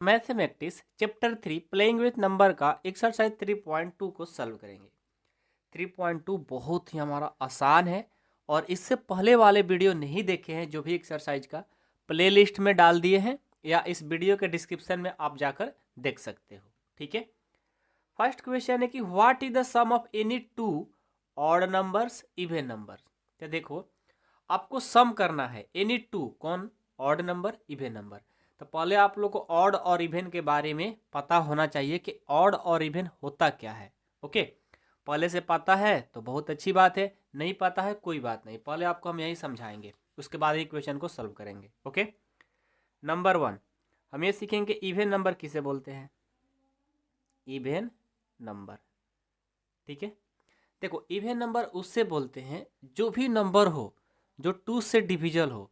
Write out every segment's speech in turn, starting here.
Mathematics chapter 3 playing with number का exercise 3.2 को solve करेंगे। 3.2 बहुत ही हमारा आसान है और इससे पहले वाले वीडियो नहीं देखे हैं जो भी एक्सरसाइज का प्लेलिस्ट में डाल दिए हैं या इस वीडियो के डिस्क्रिप्शन में आप जाकर देख सकते हो। ठीक है, फर्स्ट क्वेश्चन है कि what is the sum of any two odd numbers even numbers. तो देखो आपको सम करना है एनी टू, कौन, ऑड नंबर इवन नंबर। तो पहले आप लोग को ऑड और इवन के बारे में पता होना चाहिए कि ऑड और इवन होता क्या है। ओके, पहले से पता है तो बहुत अच्छी बात है, नहीं पता है कोई बात नहीं, पहले आपको हम यही समझाएंगे, उसके बाद ही क्वेश्चन को सॉल्व करेंगे। ओके, नंबर 1 हम ये सीखेंगे इवन नंबर किसे बोलते हैं, इवन नंबर। ठीक है, देखो इवन नंबर उससे बोलते हैं जो भी नंबर हो जो 2 से डिविजल हो।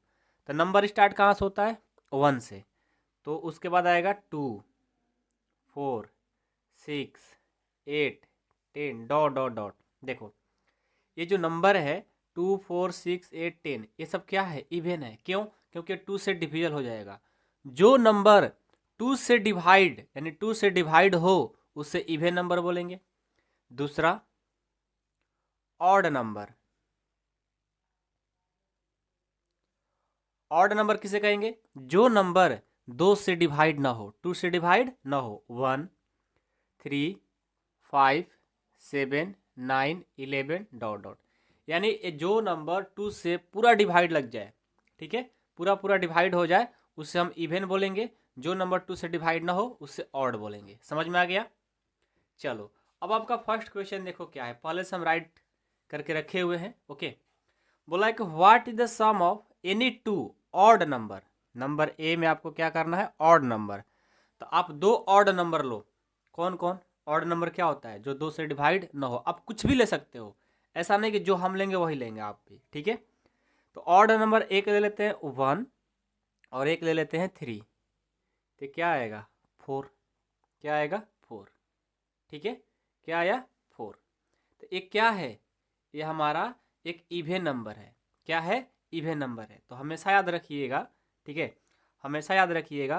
तो नंबर स्टार्ट कहाँ से होता है, 1 से, तो उसके बाद आएगा 2, 4, 6, 8, 10 डॉट डॉट डॉट। देखो ये जो नंबर है 2, 4, 6, 8, 10 ये सब क्या है, इवन है। क्यों, क्योंकि 2 से डिविजल हो जाएगा। जो नंबर 2 से डिवाइड यानी 2 से डिवाइड हो उसे इवन नंबर बोलेंगे। दूसरा ऑड नंबर, ऑड नंबर किसे कहेंगे, जो नंबर 2 से डिवाइड ना हो, 2 से डिवाइड ना हो, 1, 3, 5, 7, 9, 11 डॉट डॉट, यानी जो नंबर 2 से पूरा डिवाइड लग जाए, ठीक है, पूरा पूरा डिवाइड हो जाए उससे हम इवन बोलेंगे। जो नंबर 2 से डिवाइड ना हो उससे ऑड बोलेंगे। समझ में आ गया। चलो अब आपका फर्स्ट क्वेश्चन देखो क्या है, पहले से हम राइट करके रखे हुए हैं। ओके, बोला है कि what is the sum of any two odd number. Number ए में आपको क्या करना है, ऑड नंबर। तो आप दो ऑड नंबर लो। कौन कौन, ऑड नंबर क्या होता है, जो 2 से डिवाइड ना हो। आप कुछ भी ले सकते हो, ऐसा नहीं कि जो हम लेंगे वही लेंगे आप भी। ठीक है, तो ऑड नंबर एक ले लेते हैं 1 और एक ले लेते हैं 3, तो क्या आएगा 4। क्या आएगा 4। ठीक है, क्या आया 4। तो एक क्या है, ये हमारा एक इवन नंबर है। क्या है, इवन नंबर है। तो हमेशा याद रखिएगा, ठीक है, हमेशा याद रखिएगा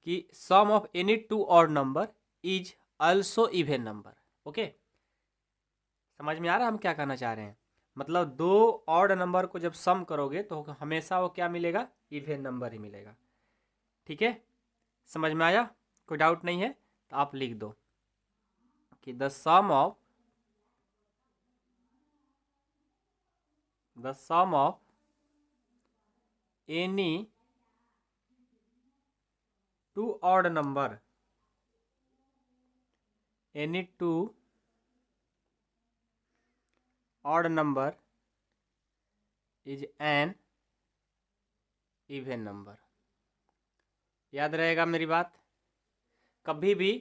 कि sum of any two odd number is also even number. Okay, समझ में आ रहा है हम क्या कहना चाह रहे हैं। मतलब दो ऑड नंबर को जब सम करोगे तो हमेशा वो क्या मिलेगा, इवन नंबर ही मिलेगा। ठीक है, समझ में आया, कोई डाउट नहीं है तो आप लिख दो कि the sum of any two odd number, any two odd number is an even number. याद रहेगा मेरी बात, कभी भी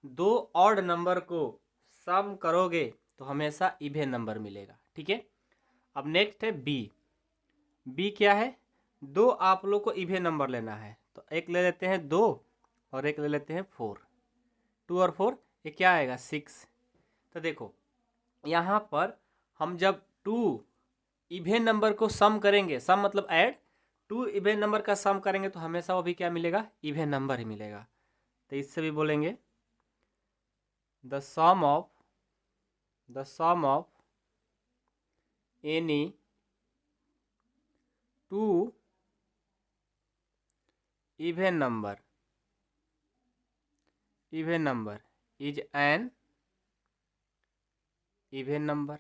दो ऑड नंबर को सम करोगे तो हमेशा इवन नंबर मिलेगा। ठीक है, अब नेक्स्ट है बी। बी क्या है, दो आप लोग को इवन नंबर लेना है, तो एक ले लेते हैं 2 और एक ले लेते हैं 4। 2 और 4 ये क्या आएगा 6। तो देखो यहाँ पर हम जब 2 इवन नंबर को सम करेंगे, सम मतलब ऐड, 2 इवन नंबर का सम करेंगे तो हमेशा वो भी क्या मिलेगा, इवन नंबर ही मिलेगा। तो इससे भी बोलेंगे the sum of any two even number is an even number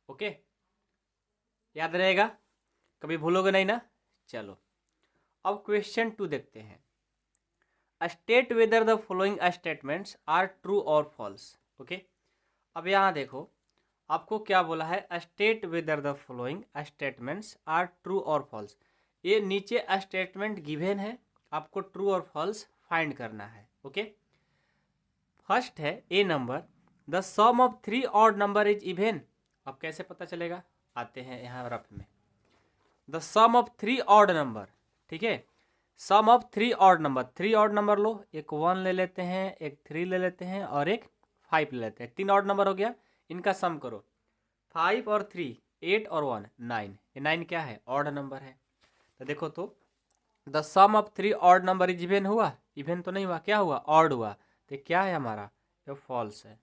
okay, याद रहेगा, कभी भूलोगे नहीं ना। चलो अब क्वेश्चन 2 देखते हैं। State whether the following statements are true और फॉल्स। ओके, अब यहाँ देखो आपको क्या बोला है, state whether the following statements are true और फॉल्स। ये नीचे स्टेटमेंट गिवन है, आपको ट्रू और फॉल्स फाइंड करना है। ओके, फर्स्ट है a number, the sum of 3 odd number is even. अब कैसे पता चलेगा, आते हैं यहाँ रफ में। The sum of 3 odd number, ठीक है, sum of 3 odd number, 3 odd number लो, एक 1 ले लेते हैं, एक 3 ले लेते हैं और एक 5 ले लेते हैं। 3 ऑड नंबर हो गया, इनका सम करो, 5 और 3 8 और 1 9। ये 9 क्या है, ऑड नंबर है। तो देखो तो the sum of 3 odd number is even हुआ, इवन तो नहीं हुआ, क्या हुआ, ऑड हुआ। तो क्या है हमारा, ये फॉल्स है।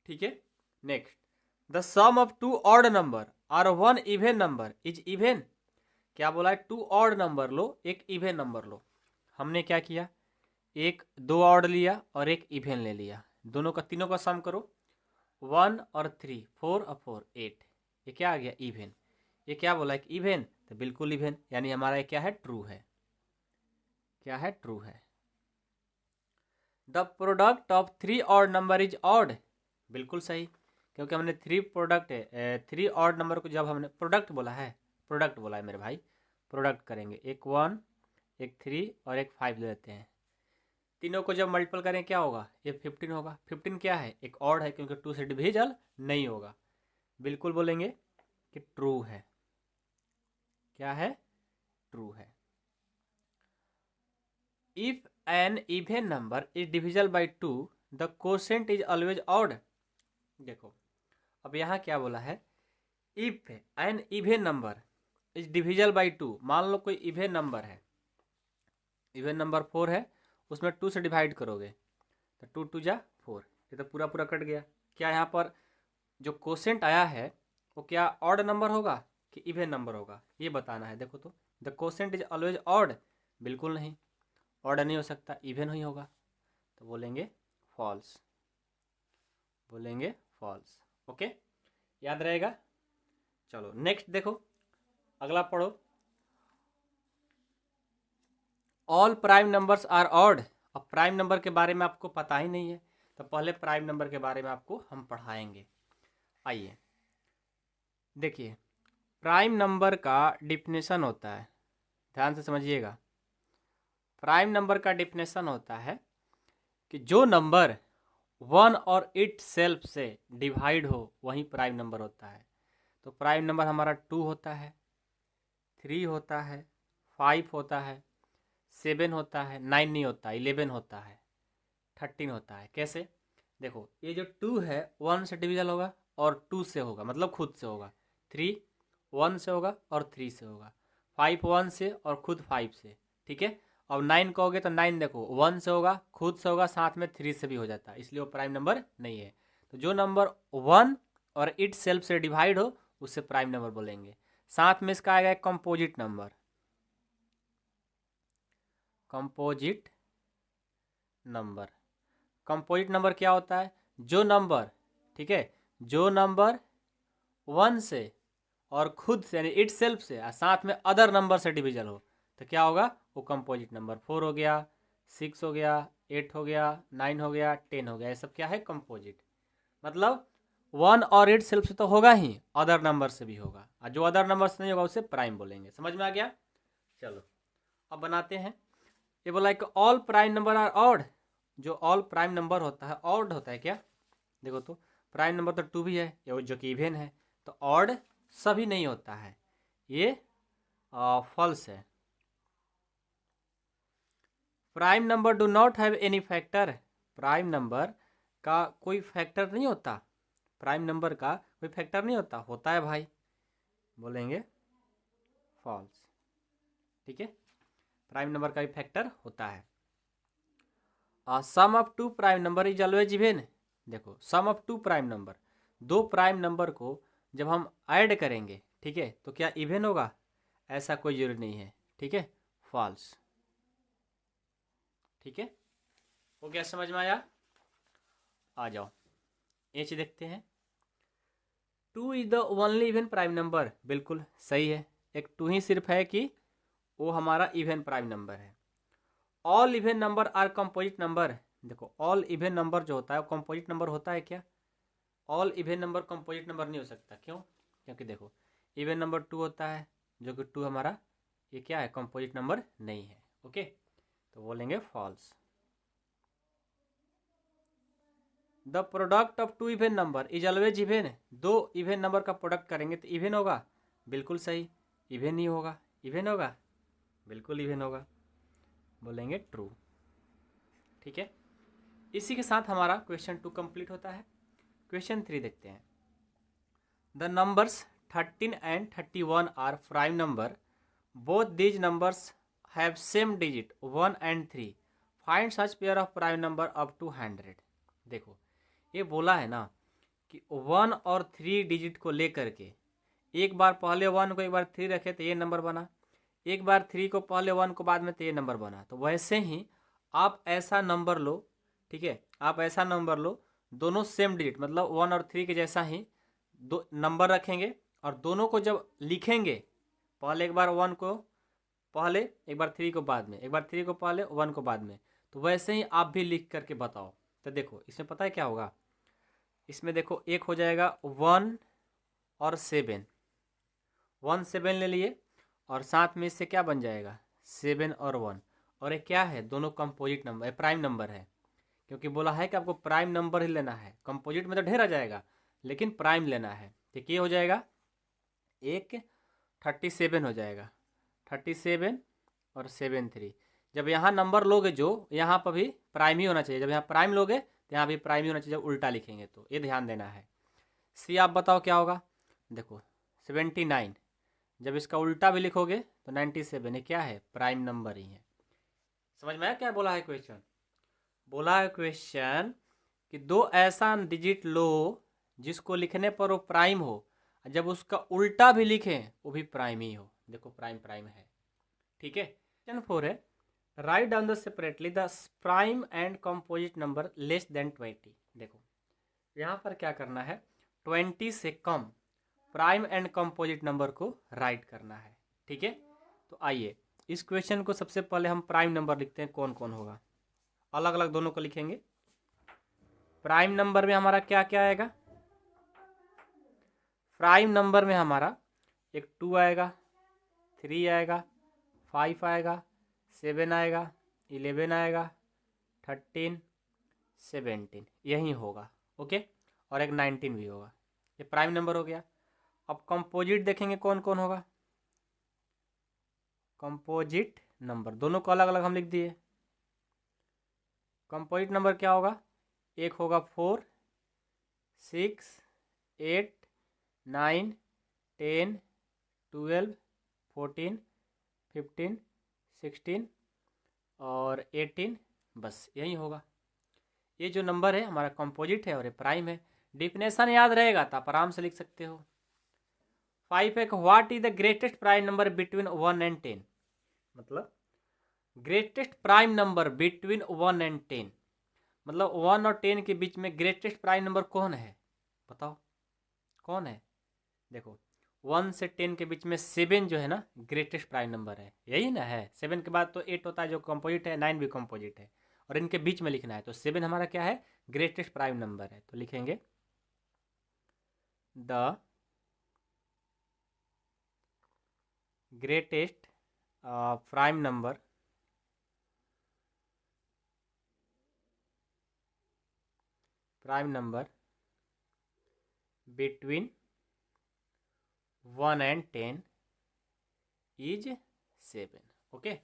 ठीक है, next, the sum of 2 odd number और 1 इवन नंबर इज इवन। क्या बोला है, 2 ऑड नंबर लो, एक इवन नंबर लो। हमने क्या किया, एक 2 ऑड लिया और एक इवन ले लिया, दोनों का तीनों का सम करो, 1 और 3, 4 और 4 8, ये क्या आ गया, इवन। ये क्या बोला है, इवन, तो बिल्कुल इवन, यानी हमारा ये क्या है, ट्रू है। क्या है, ट्रू है। The product of 3 odd number is odd, बिल्कुल सही, क्योंकि हमने 3 ऑड नंबर को जब हमने प्रोडक्ट बोला है मेरे भाई, प्रोडक्ट करेंगे, एक 1 एक 3 और एक 5 ले लेते हैं, तीनों को जब मल्टीपल करें क्या होगा, ये 15 होगा। 15 क्या है, एक ऑड है, क्योंकि 2 से डिविजल नहीं होगा। बिल्कुल बोलेंगे कि ट्रू है। क्या है, ट्रू है। If an even number is divisible by 2 the quotient is always odd. देखो अब यहाँ क्या बोला है, if an even number is divisible by 2, मान लो कोई इवन नंबर है, इवन नंबर 4 है, उसमें 2 से डिवाइड करोगे तो 2 2 जा 4, ये तो पूरा पूरा कट गया। क्या यहाँ पर जो कोशेंट आया है वो क्या ऑड नंबर होगा कि इवन नंबर होगा, ये बताना है। देखो तो the quotient is always odd, बिल्कुल नहीं, ऑड नहीं हो सकता, इवन ही होगा, तो बोलेंगे फॉल्स, बोलेंगे फॉल्स। ओके, याद रहेगा। चलो नेक्स्ट देखो, अगला पढ़ो, all prime numbers are odd. अब प्राइम नंबर के बारे में आपको पता ही नहीं है, तो पहले प्राइम नंबर के बारे में आपको हम पढ़ाएंगे। आइए देखिए, प्राइम नंबर का डिफिनेशन होता है, ध्यान से समझिएगा। प्राइम नंबर का डिफिनेशन होता है कि जो नंबर 1 और इट सेल्फ से डिवाइड हो वही प्राइम नंबर होता है। तो प्राइम नंबर हमारा 2 होता है, 3 होता है, 5 होता है, 7 होता है, 9 नहीं होता, 11 होता है, 13 होता है। कैसे, देखो ये जो 2 है 1 से डिविजल होगा और 2 से होगा, मतलब खुद से होगा, 3 1 से होगा और 3 से होगा, 5 1 से और खुद 5 से। ठीक है, अब 9 कहोगे तो 9 देखो 1 से होगा, खुद से होगा, साथ में 3 से भी हो जाता है, इसलिए वो प्राइम नंबर नहीं है। तो जो नंबर 1 और इट सेल्फ से डिवाइड हो उससे प्राइम नंबर बोलेंगे। साथ में इसका आएगा composite number, composite number. Composite number क्या होता है, जो नंबर, ठीक है, जो नंबर 1 से और खुद से यानी इट सेल्फ से और साथ में अदर नंबर से डिविजल हो तो क्या होगा, वो कंपोजिट नंबर। 4 हो गया, 6 हो गया, 8 हो गया, 9 हो गया, 10 हो गया, ये सब क्या है, कंपोजिट। मतलब 1 और इट सेल्फ से तो होगा ही, अदर नंबर से भी होगा, और जो अदर नंबर से नहीं होगा उसे प्राइम बोलेंगे। समझ में आ गया। चलो अब बनाते हैं। ये बोला कि all prime number are odd, जो ऑल प्राइम नंबर होता है ऑड होता है क्या, देखो तो प्राइम नंबर तो 2 भी है, ये जो कि इवन है, तो ऑड सभी नहीं होता है, ये फॉल्स है। Prime number do not have any factor, prime number का कोई फैक्टर नहीं होता, प्राइम नंबर का कोई फैक्टर नहीं होता, होता है भाई, बोलेंगे फॉल्स। ठीक है, प्राइम नंबर का भी फैक्टर होता है। Sum of 2 prime number is always even. देखो sum of 2 prime number, 2 prime number को जब हम ऐड करेंगे, ठीक है, तो क्या इवन होगा, ऐसा कोई जरूरी नहीं है। ठीक है, फॉल्स। ठीक है, वो क्या समझ में आया। आ जाओ एच देखते हैं। 2 is the only even prime number, बिल्कुल सही है, एक 2 ही सिर्फ है कि वो हमारा इवन प्राइम नंबर है। All even number are composite number. देखो ऑल इवन नंबर जो होता है वो कंपोजिट नंबर होता है क्या, all even number composite number नहीं हो सकता। क्यों, क्योंकि देखो इवन नंबर 2 होता है, जो कि 2 हमारा ये क्या है, कंपोजिट नंबर नहीं है। ओके, तो बोलेंगे false. The product of 2 even number is always even, 2 even number का प्रोडक्ट करेंगे तो इवन होगा, बिल्कुल सही, इवन ही होगा, इवन होगा, बिल्कुल इवन होगा, बोलेंगे ट्रू। ठीक है, इसी के साथ हमारा क्वेश्चन 2 कंप्लीट होता है। क्वेश्चन 3 देखते हैं। The numbers 13 and 31 are prime number. Both these numbers have same digit 1 and 3. Find such pair of prime number up to 100. देखो ये बोला है ना कि 1 और 3 डिजिट को लेकर के एक बार पहले 1 को एक बार 3 रखे तो ये नंबर बना, एक बार 3 को पहले 1 को बाद में तो ये नंबर बना। तो वैसे ही आप ऐसा नंबर लो, ठीक है, आप ऐसा नंबर लो दोनों सेम डिजिट मतलब 1 और 3 के जैसा ही दो नंबर रखेंगे और दोनों को जब लिखेंगे पहले एक बार 1 को पहले एक बार 3 को बाद में, एक बार 3 को पहले 1 को बाद में, तो वैसे ही आप भी लिख करके बताओ। तो देखो इसमें पता है क्या होगा, इसमें देखो एक हो जाएगा 1 और 7, 1 7 ले लिए और साथ में इससे क्या बन जाएगा 7 और 1, और ये क्या है दोनों कंपोजिट नंबर प्राइम नंबर है, क्योंकि बोला है कि आपको प्राइम नंबर ही लेना है। कंपोजिट में तो ढेर आ जाएगा लेकिन प्राइम लेना है। तो ये हो जाएगा एक 37 हो जाएगा, 37 और 7 3। जब यहाँ नंबर लोगे जो यहाँ पर भी प्राइम ही होना चाहिए, जब यहाँ प्राइम लोगे तो यहाँ भी प्राइम ही होना चाहिए, जब उल्टा लिखेंगे तो ये ध्यान देना है। सी आप बताओ क्या होगा, देखो 79 जब इसका उल्टा भी लिखोगे तो 97, ये क्या है प्राइम नंबर ही है। समझ में आया क्या बोला है क्वेश्चन? बोला है क्वेश्चन कि दो ऐसा डिजिट लो जिसको लिखने पर वो प्राइम हो, जब उसका उल्टा भी लिखें वो भी प्राइम ही हो। देखो प्राइम प्राइम है, ठीक है। क्वेश्चन 4 है, write down the separately the prime and composite number less than 20। देखो यहाँ पर क्या करना है, 20 से कम प्राइम एंड कंपोजिट नंबर को राइट करना है, ठीक है। तो आइए इस क्वेश्चन को सबसे पहले हम प्राइम नंबर लिखते हैं, कौन कौन होगा, अलग अलग दोनों को लिखेंगे। प्राइम नंबर में हमारा क्या क्या आएगा, प्राइम नंबर में हमारा एक 2 आएगा, 3 आएगा, 5 आएगा, 7 आएगा, 11 आएगा, 13, 17 यही होगा, ओके, और एक 19 भी होगा। ये प्राइम नंबर हो गया। अब कंपोजिट देखेंगे कौन कौन होगा, कंपोजिट नंबर दोनों को अलग अलग हम लिख दिए। कंपोजिट नंबर क्या होगा, एक होगा 4, 6, 8, 9, 10, 12, 14, 15, 16 और 18, बस यही होगा। ये जो नंबर है हमारा कंपोजिट है और ये प्राइम है। डिफिनेशन याद रहेगा तो आप आराम से लिख सकते हो। 5 है, what is the greatest prime number between 1 and 10, मतलब greatest prime number between 1 and 10, मतलब 1 और 10 के बीच में ग्रेटेस्ट प्राइम नंबर कौन है, बताओ कौन है। देखो 1 से 10 के बीच में 7 जो है ना ग्रेटेस्ट प्राइम नंबर है, यही ना है। 7 के बाद तो 8 होता है जो कंपोजिट है, 9 भी कंपोजिट है, और इनके बीच में लिखना है, तो 7 हमारा क्या है ग्रेटेस्ट प्राइम नंबर है। तो लिखेंगे the greatest prime number between 1 and 10 is 7, okay.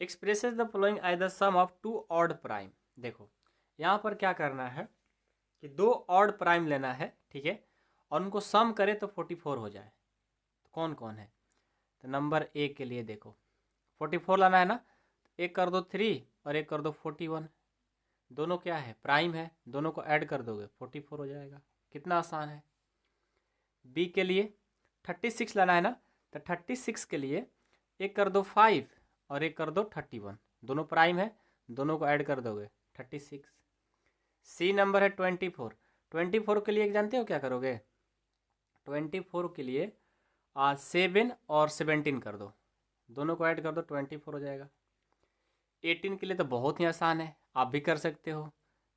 Expresses the following as the sum of 2 odd prime. देखो यहाँ पर क्या करना है कि 2 ऑड प्राइम लेना है, ठीक है, और उनको सम करे तो 44 हो जाए। तो कौन कौन है, तो नंबर ए के लिए देखो 44 लाना है ना, एक कर दो 3 और एक कर दो 41, दोनों क्या है प्राइम है, दोनों को ऐड कर दोगे 44 हो जाएगा। कितना आसान है। बी के लिए 36 लाना है ना, तो 36 के लिए एक कर दो 5 और एक कर दो 31, दोनों प्राइम है, दोनों को ऐड कर दोगे 36। सी नंबर है 24, 24 के लिए एक जानते हो क्या करोगे, 24 के लिए 7 और 17 कर दो, दोनों को ऐड कर दो 24 हो जाएगा। 18 के लिए तो बहुत ही आसान है, आप भी कर सकते हो,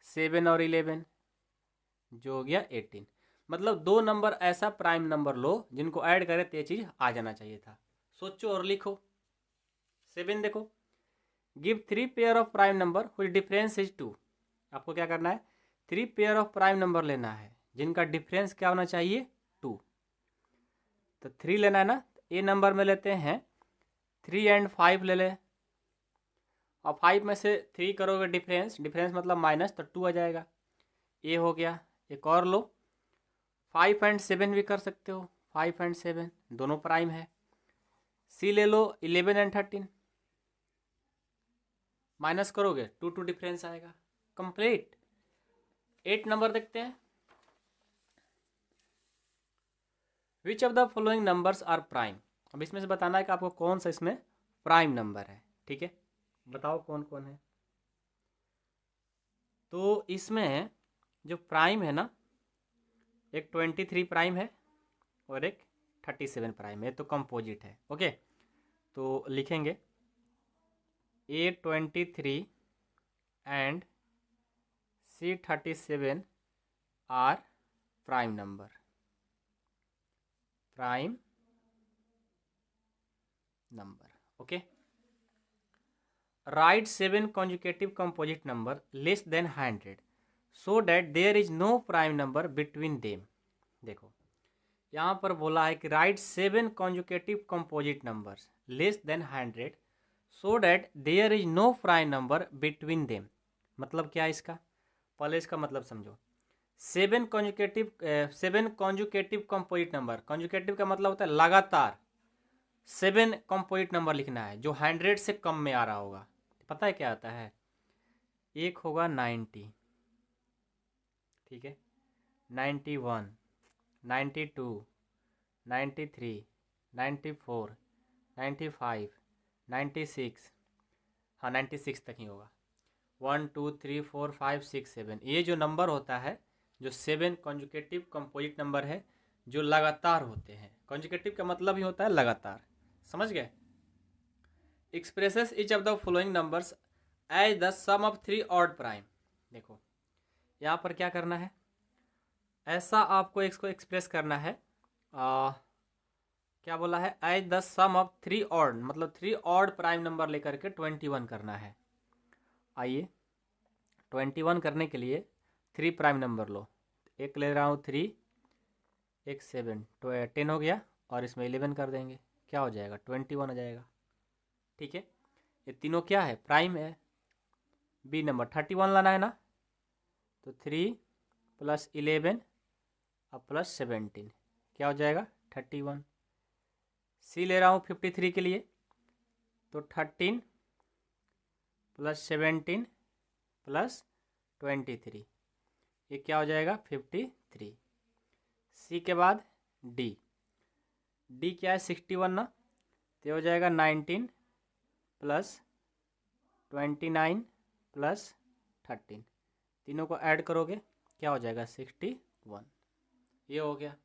7 और 11 जो हो गया 18। मतलब 2 नंबर ऐसा प्राइम नंबर लो जिनको ऐड करे तो ये चीज़ आ जाना चाहिए था। सोचो और लिखो। 7 देखो, give 3 pair of prime number which difference is 2। आपको क्या करना है, 3 पेयर ऑफ प्राइम नंबर लेना है जिनका डिफरेंस क्या होना चाहिए 2। तो 3 लेना है ना, ए नंबर में लेते हैं 3 and 5 ले ले, और 5 में से 3 करोगे डिफरेंस, डिफरेंस मतलब माइनस, तो 2 आ जाएगा। ए हो गया। एक और लो, 5 and 7 भी कर सकते हो, 5 एंड 7 दोनों प्राइम है। सी ले लो 11 एंड 13, माइनस करोगे 2 2 डिफरेंस आएगा, कंप्लीट। 8 नंबर देखते हैं। Which of the following numbers are prime. अब इसमें से बताना है कि आपको कौन सा इसमें प्राइम नंबर है, ठीक है, बताओ कौन कौन है। तो इसमें जो प्राइम है ना, एक 23 प्राइम है और एक 37 प्राइम है, तो कंपोजिट है। ओके, तो लिखेंगे A23 and C37 are prime number, prime number. Okay, write 7 consecutive composite number less than 100 so that there is no prime number between them. देखो यहाँ पर बोला है कि write 7 consecutive composite numbers less than 100 so that there is no prime number between them. मतलब क्या है इसका, पहले इसका मतलब समझो। 7 कॉन्जुकेटिव कंपोजिट नंबर, कॉन्जुकेटिव का मतलब होता है लगातार 7 कंपोजिट नंबर लिखना है जो 100 से कम में आ रहा होगा। पता है क्या आता है, एक होगा 90, ठीक है, 91, 92, 93, 94, 95, 96, हाँ 96 तक ही होगा। 1 2 3 4 5 6 7, ये जो नंबर होता है, जो 7 कॉन्जुकेटिव कंपोजिट नंबर है जो लगातार होते हैं। कॉन्जुकेटिव का मतलब ही होता है लगातार, समझ गए। Expresses each of the following numbers as the sum of 3 odd prime. देखो यहाँ पर क्या करना है, ऐसा आपको इसको एक्सप्रेस करना है। क्या बोला है, as the sum of 3 odd, मतलब 3 ऑड प्राइम नंबर लेकर के 21 करना है। आइए 21 करने के लिए 3 प्राइम नंबर लो, एक ले रहा हूँ 3, एक 7, 10 हो गया, और इसमें 11 कर देंगे, क्या हो जाएगा 21 हो जाएगा, ठीक है। ये तीनों क्या है, प्राइम है। बी नंबर 31 लाना है ना, तो 3 + 11 और +17 क्या हो जाएगा 31। सी ले रहा हूँ 53 के लिए, तो 13 + 17 + 23 ये क्या हो जाएगा 53। सी के बाद डी, डी क्या है 61 ना, तो हो जाएगा 19 + 29 + 13, तीनों को ऐड करोगे क्या हो जाएगा 61, ये हो गया।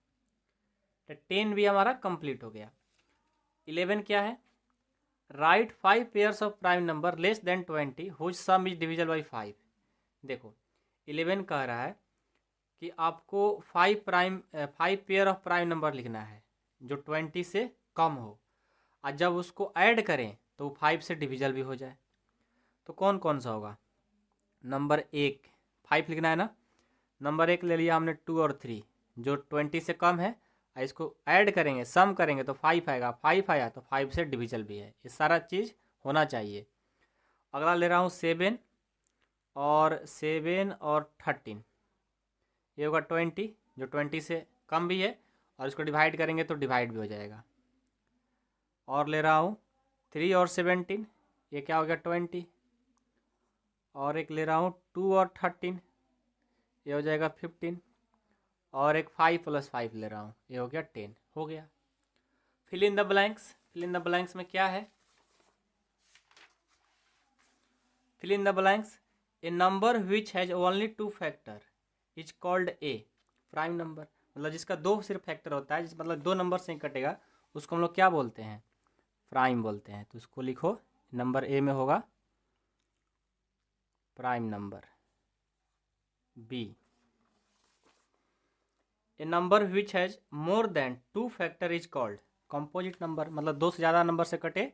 तो 10 भी हमारा कंप्लीट हो गया। 11 क्या है, write 5 pairs of prime number less than 20 whose sum is divisible by 5। देखो 11 कह रहा है कि आपको 5 पेयर ऑफ प्राइम नंबर लिखना है जो 20 से कम हो, और जब उसको ऐड करें तो 5 से डिविजल भी हो जाए। तो कौन कौन सा होगा, नंबर 1 5 लिखना है ना, नंबर 1 ले लिया हमने 2 और 3 जो 20 से कम है, इसको ऐड करेंगे सम करेंगे तो 5 आएगा, 5 आया तो 5 से डिविजल भी है, ये सारा चीज़ होना चाहिए। अगला ले रहा हूँ 7 और 13, ये होगा 20 जो 20 से कम भी है, और इसको डिवाइड करेंगे तो डिवाइड भी हो जाएगा। और ले रहा हूँ 3 और 17, ये क्या हो गया 20, और एक ले रहा हूँ 2 और 13, ये हो जाएगा 15, और एक 5 + 5 ले रहा हूँ, ये हो गया 10, हो गया। Fill in the blanks, fill in the blanks में क्या है, fill in the blanks, a number which has only 2 factor is called a prime number. मतलब जिसका 2 सिर्फ फैक्टर होता है, मतलब 2 नंबर से ही कटेगा, उसको हम लोग क्या बोलते हैं, प्राइम बोलते हैं। तो उसको लिखो, नंबर ए में होगा prime number. B, a number which has more than 2 factor is called composite number. मतलब 2 से ज़्यादा नंबर से कटे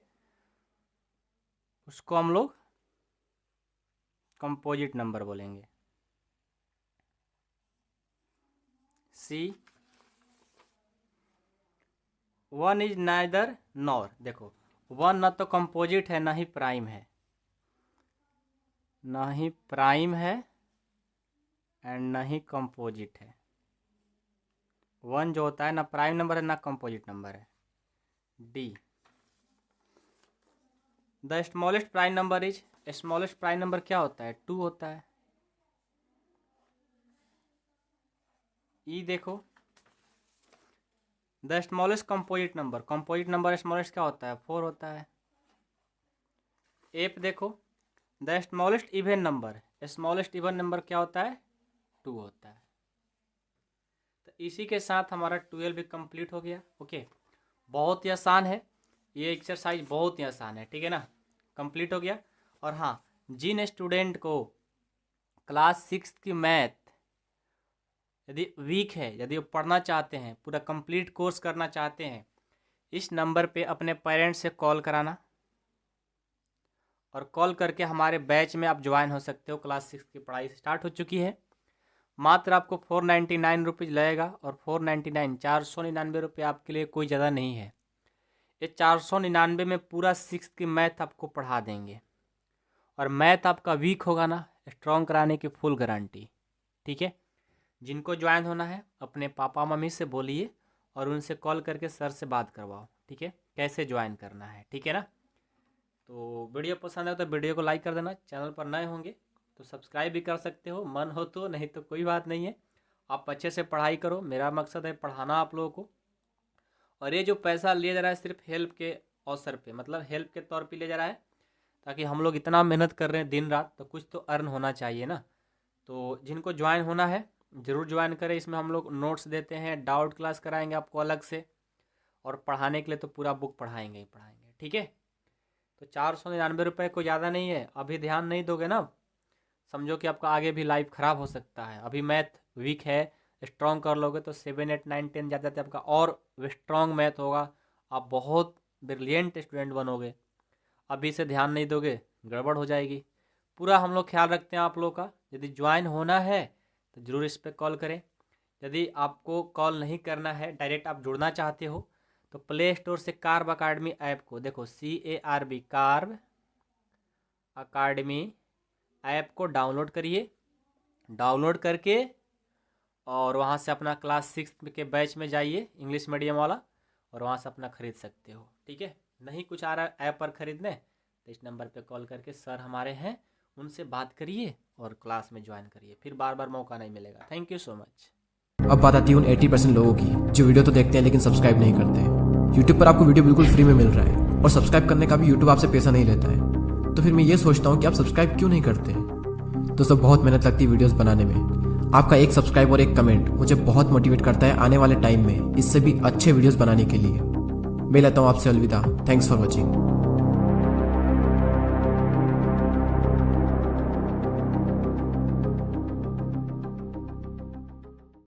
उसको हम लोग कंपोजिट नंबर बोलेंगे। सी, 1 इज नाइदर नॉर। देखो 1 ना तो कंपोजिट है ना ही प्राइम है, ना ही प्राइम है एंड ना ही कंपोजिट है। 1 जो होता है ना प्राइम नंबर है ना कंपोजिट नंबर है। D, the smallest prime number is, smallest prime number क्या होता है? 2 होता है। ई देखो, the smallest composite number, composite number smallest क्या होता है? 4 होता है। एफ देखो, the smallest even number, smallest even number क्या होता है? 2 होता है। तो इसी के साथ हमारा 12 भी कंप्लीट हो गया। ओके, बहुत ही आसान है ये एक्सरसाइज, बहुत ही आसान है, ठीक है ना, कंप्लीट हो गया। और हाँ, जिन स्टूडेंट को क्लास 6 की मैथ यदि वीक है, यदि वो पढ़ना चाहते हैं, पूरा कंप्लीट कोर्स करना चाहते हैं, इस नंबर पे अपने पेरेंट्स से कॉल कराना और कॉल करके हमारे बैच में आप ज्वाइन हो सकते हो। क्लास 6 की पढ़ाई स्टार्ट हो चुकी है। मात्र आपको 499 रुपीज़ लगेगा, और 499 499 रुपये आपके लिए कोई ज़्यादा नहीं है। ये 499 में पूरा 6 की मैथ आपको पढ़ा देंगे, और मैथ आपका वीक होगा ना, स्ट्रॉन्ग कराने की फुल गारंटी, ठीक है। जिनको ज्वाइन होना है अपने पापा मम्मी से बोलिए और उनसे कॉल करके सर से बात करवाओ, ठीक है, कैसे ज्वाइन करना है, ठीक है ना। तो वीडियो पसंद है तो वीडियो को लाइक कर देना। चैनल पर नए होंगे तो सब्सक्राइब भी कर सकते हो, मन हो तो, नहीं तो कोई बात नहीं है। आप अच्छे से पढ़ाई करो, मेरा मकसद है पढ़ाना आप लोगों को। और ये जो पैसा लिया जा रहा है सिर्फ हेल्प के अवसर पे, मतलब हेल्प के तौर पे लिया जा रहा है, ताकि हम लोग इतना मेहनत कर रहे हैं दिन रात, तो कुछ तो अर्न होना चाहिए ना। तो जिनको ज्वाइन होना है ज़रूर ज्वाइन करें। इसमें हम लोग नोट्स देते हैं, डाउट क्लास कराएंगे आपको अलग से, और पढ़ाने के लिए तो पूरा बुक पढ़ाएंगे ही पढ़ाएंगे, ठीक है। तो 499 रुपये कोई ज़्यादा नहीं है। अभी ध्यान नहीं दोगे ना, समझो कि आपका आगे भी लाइफ ख़राब हो सकता है। अभी मैथ वीक है, स्ट्रॉन्ग कर लोगे तो 7, 8, 9, 10 जाते जाते आपका और स्ट्रॉन्ग मैथ होगा, आप बहुत ब्रिलियंट स्टूडेंट बनोगे। अभी से ध्यान नहीं दोगे गड़बड़ हो जाएगी। पूरा हम लोग ख्याल रखते हैं आप लोग का। यदि ज्वाइन होना है तो ज़रूर इस पर कॉल करें। यदि आपको कॉल नहीं करना है, डायरेक्ट आप जुड़ना चाहते हो, तो प्ले स्टोर से कार्ब अकाडमी ऐप को देखो, CARB कार्ब अकाडमी ऐप को डाउनलोड करिए। डाउनलोड करके और वहाँ से अपना क्लास 6 के बैच में जाइए, इंग्लिश मीडियम वाला, और वहाँ से अपना ख़रीद सकते हो, ठीक है। नहीं कुछ आ रहा है ऐप पर ख़रीदने तो इस नंबर पे कॉल करके सर हमारे हैं उनसे बात करिए और क्लास में ज्वाइन करिए, फिर बार बार मौका नहीं मिलेगा। Thank you so much. अब बात आती है उन 80% लोगों की जो वीडियो तो देखते हैं लेकिन सब्सक्राइब नहीं करते। यूट्यूब पर आपको वीडियो बिल्कुल फ्री में मिल रहा है और सब्सक्राइब करने का भी यूट्यूब आपसे पैसा नहीं लेता है, तो फिर मैं ये सोचता हूँ कि आप सब्सक्राइब क्यों नहीं करते। दोस्तों, बहुत मेहनत लगती है वीडियोज़ बनाने में। आपका एक सब्सक्राइब और एक कमेंट मुझे बहुत मोटिवेट करता है आने वाले टाइम में इससे भी अच्छे वीडियोज़ बनाने के लिए। मैं लेता हूँ आपसे अलविदा। Thanks for watching.